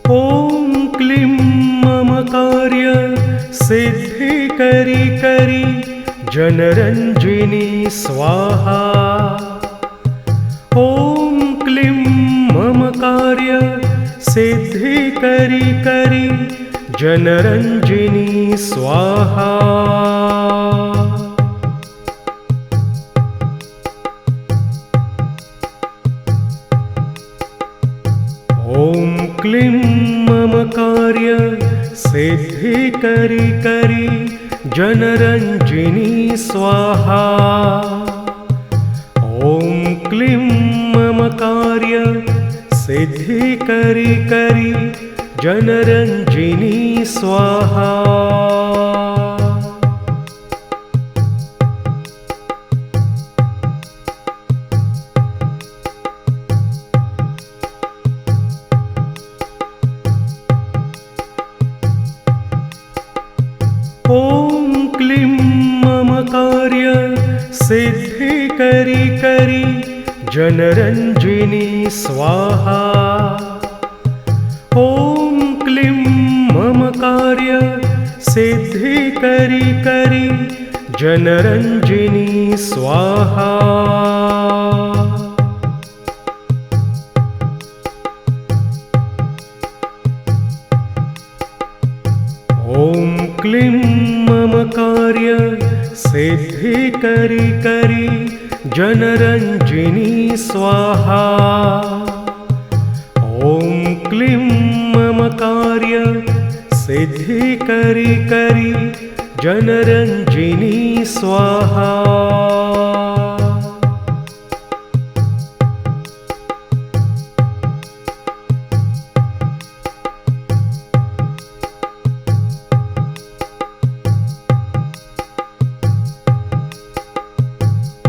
ॐ क्लीं मम कार्य सिद्धि करी जनरञ्जिनी स्वाहा। ॐ क्लीं मम कार्य सिद्धि करी जनरञ्जिनी स्वाहा। ॐ क्लीं मम कार्य सिद्धि करी जनरञ्जिनी स्वाहा। ॐ क्लीं मम कार्य सिद्धि करी जनरञ्जिनी स्वाहा। ॐ क्लीं मम कार्य सिद्धि करी जनरञ्जिनी स्वाहा। ॐ क्लीं मम कार्य सिद्धि करी जनरञ्जिनी स्वाहा। ॐ क्लीं मम कार्य सिद्धि करी जनरञ्जिनी स्वाहा। ॐ क्लीं मम कार्य सिद्धि करी जनरञ्जिनी स्वाहा।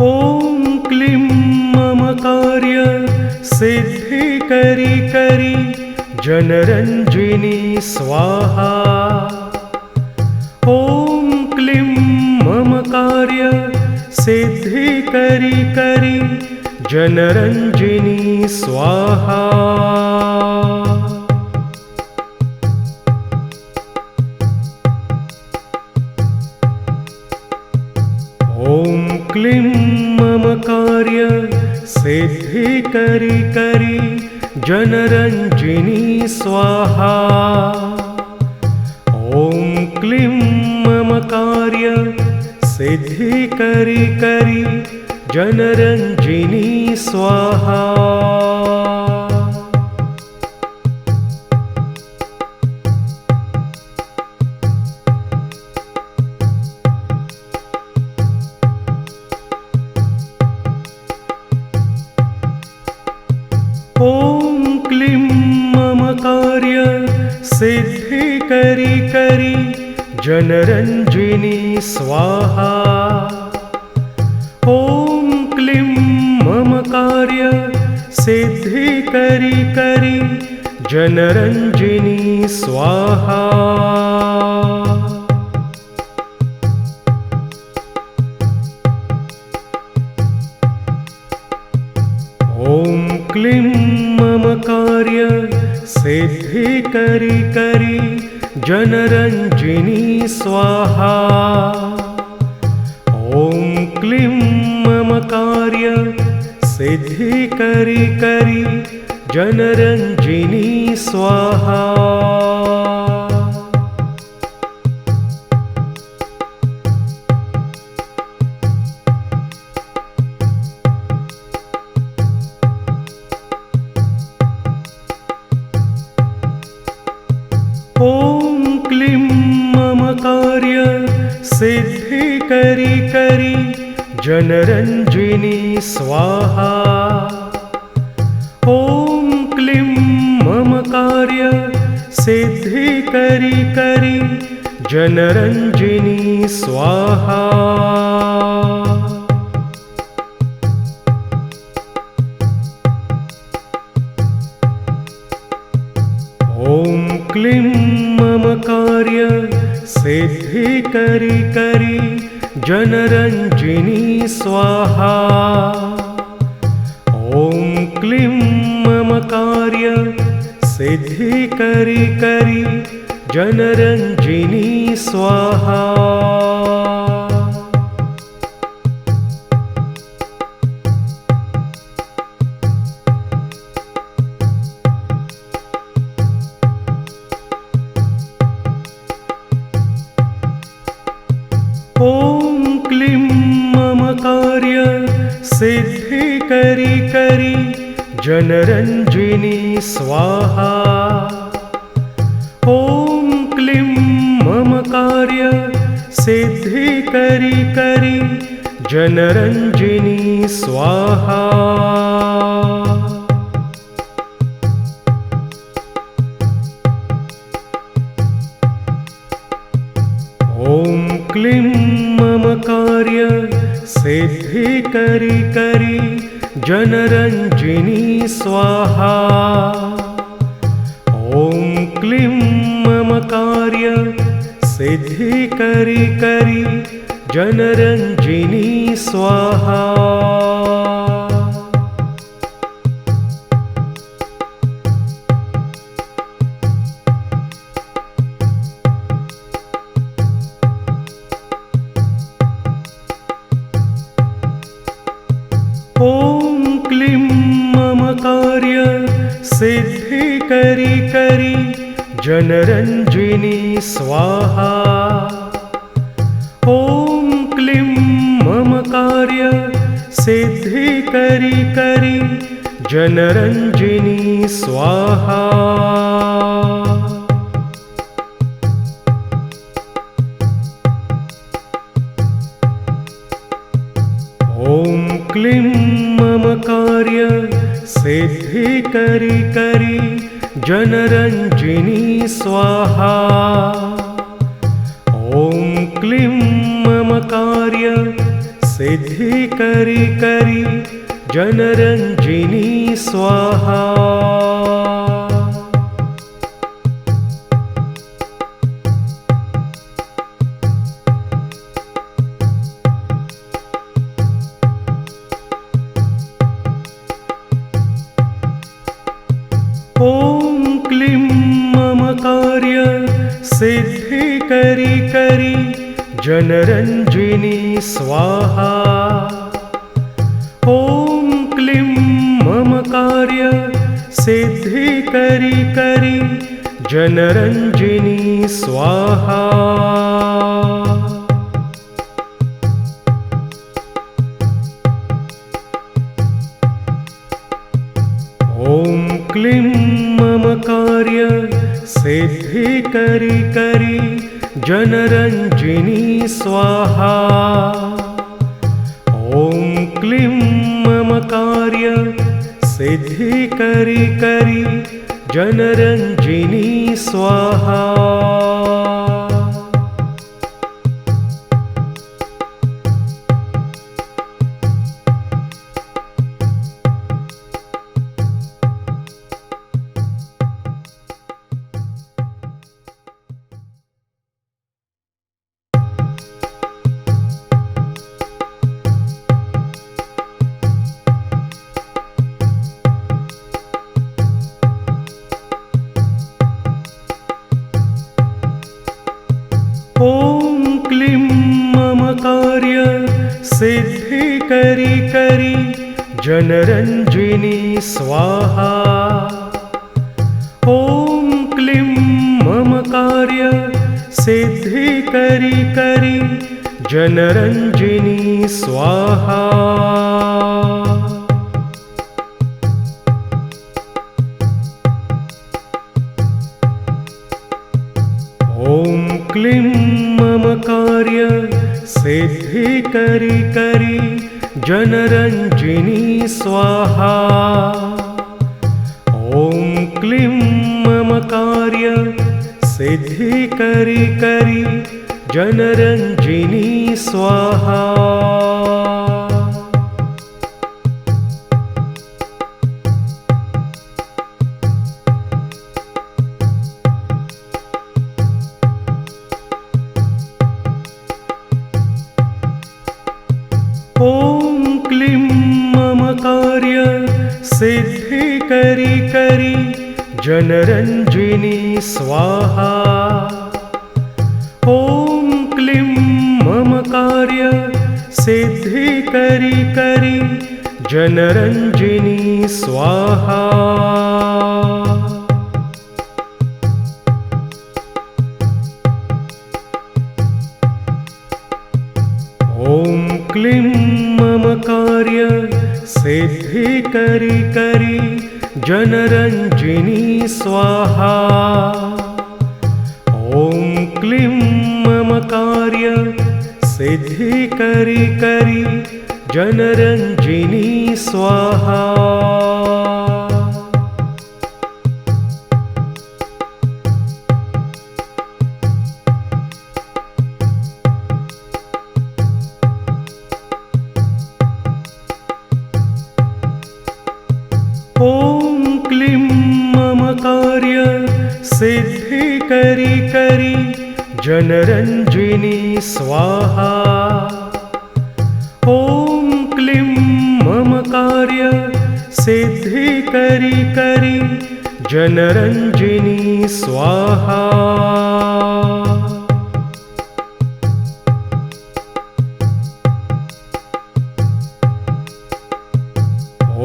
ॐ क्लीं मम कार्य सिद्धि करी जनरञ्जिनी स्वाहा। ॐ क्लीं मम कार्य सिद्धि करी जनरञ्जिनी स्वाहा। ॐ क्लीं मम कार्य सिद्धि करी जनरञ्जिनी स्वाहा। ॐ क्लीं मम कार्य सिद्धि करी जनरञ्जिनी स्वाहा। ॐ क्लीं मम कार्य सिद्धि करी जनरञ्जिनी स्वाहा। ॐ क्लीं मम कार्य सिद्धि करी जनरञ्जिनी स्वाहा। ॐ क्लीं मम कार्य सिद्धि करी जनरञ्जिनी स्वाहा। ॐ क्लीं मम कार्य सिद्धि करी जनरञ्जिनी स्वाहा। ॐ क्लीं मम कार्य सिद्धि करी जनरञ्जिनी स्वाहा। ॐ क्लीं मम कार्य सिद्धि करी जनरञ्जिनी स्वाहा। ॐ क्लीं मम कार्य सिद्धि करी जनरञ्जिनी स्वाहा। ॐ क्लीं मम कार्य सिद्धि करी करी जनरंजिनी स्वाहा। ॐ क्लीं मम कार्य सिद्धि करी करी जनरंजिनी स्वाहा। ॐ क्लीं मम कार्य सिद्धि करी करी जनरंजिनी स्वाहा। ॐ क्लीं मम कार्य सिद्धि करी करी जनरंजिनी स्वाहा। ॐ क्लीं मम कार्य सिद्धि करी करी जनरंजिनी स्वाहा। ॐ क्लीं मम कार्य सिद्धि करी करी जनरंजिनी स्वाहा। ॐ क्लीं मम कार्य सिद्धि करी करी जनरंजिनी स्वाहा। ॐ क्लीं मम कार्य सिद्धि करी करी जनरंजिनी स्वाहा। ॐ क्लीं मम कार्य सिद्धि करी करी जनरंजिनी स्वाहा। ॐ क्लीं मम कार्य सिद्धि करी करी जनरंजिनी स्वाहा। ॐ क्लीं मम कार्य सिद्धि करी करी जनरंजिनी स्वाहा। ॐ क्लीं मम कार्य सिद्धि करी करी जनरंजिनी स्वाहा। ॐ क्लीं मम कार्य सिद्धि करी करी जनरंजिनी स्वाहा। ॐ क्लीं मम कार्य सिद्धि करी करी जनरंजिनी स्वाहा। ॐ क्लीं मम कार्य सिद्धि करी करी जनरंजिनी स्वाहा। ॐ क्लीं मम कार्य सिद्धि करी करी जनरंजिनी स्वाहा। ॐ क्लीं मम कार्य सिद्धि करी करी जनरंजिनी स्वाहा। ॐ क्लीं मम कार्य सिद्धि करी करी जनरञ्जिनी स्वाहा। ॐ क्लीं मम कार्य सिद्धिकरी करी जनरञ्जिनी स्वाहा। ॐ क्लीं मम कार्य सिद्धिकरी करी जनरञ्जिनी स्वाहा। ॐ क्लीं मम कार्य सिद्धिकरी करी जनरञ्जिनी स्वाहा। ॐ क्लीं मम कार्य सिद्धिकरी करी जनरञ्जिनी स्वाहा। ॐ क्लीं मम कार्य सिद्धिकरी करी जनरञ्जिनी स्वाहा।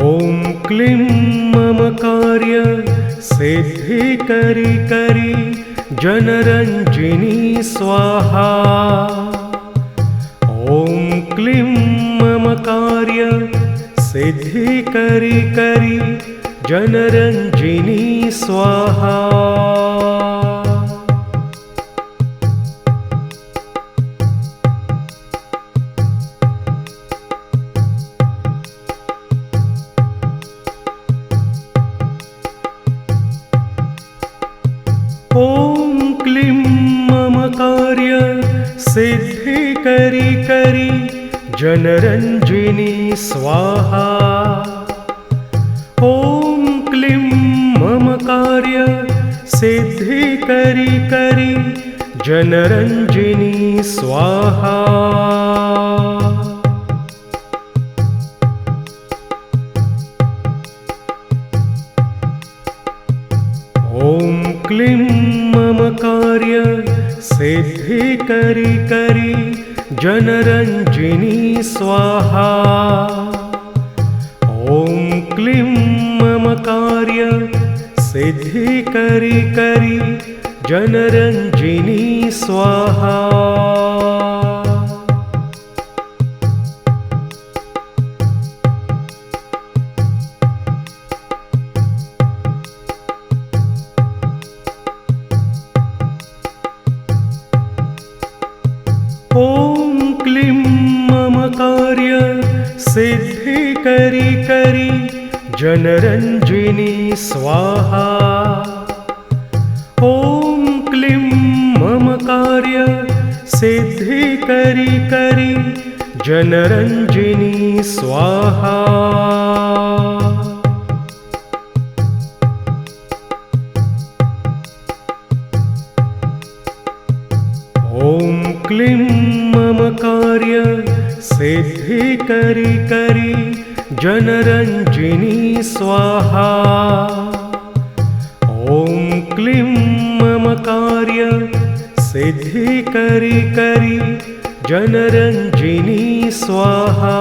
ॐ क्लीं मम कार्य सिद्धिकरी करी जनरञ्जिनी स्वाहा। ॐ क्लीं मम कार्य सिद्धिकरी करी जनरञ्जिनी स्वाहा। ॐ क्लीं मम कार्य सिद्धिकरी करी जनरञ्जिनी स्वाहा। ॐ क्लीं मम कार्य सिद्धिकरी करी जनरञ्जिनी स्वाहा। ॐ क्लीं मम कार्य सिद्धिकरी करी जनरञ्जिनी स्वाहा। ॐ क्लीं मम कार्य सिद्धिकरी करी जनरञ्जिनी स्वाहा। ॐ क्लीं मम कार्य सिद्धिकरी करी जनरञ्जिनी स्वाहा। ॐ क्लीं मम कार्य सिद्धिकरी करी जनरञ्जिनी स्वाहा। ॐ क्लीं मम कार्य सिद्धिकरी करी जनरञ्जिनी स्वाहा। ॐ क्लीं मम कार्य सिद्धिकरी करी जनरञ्जिनी स्वाहा।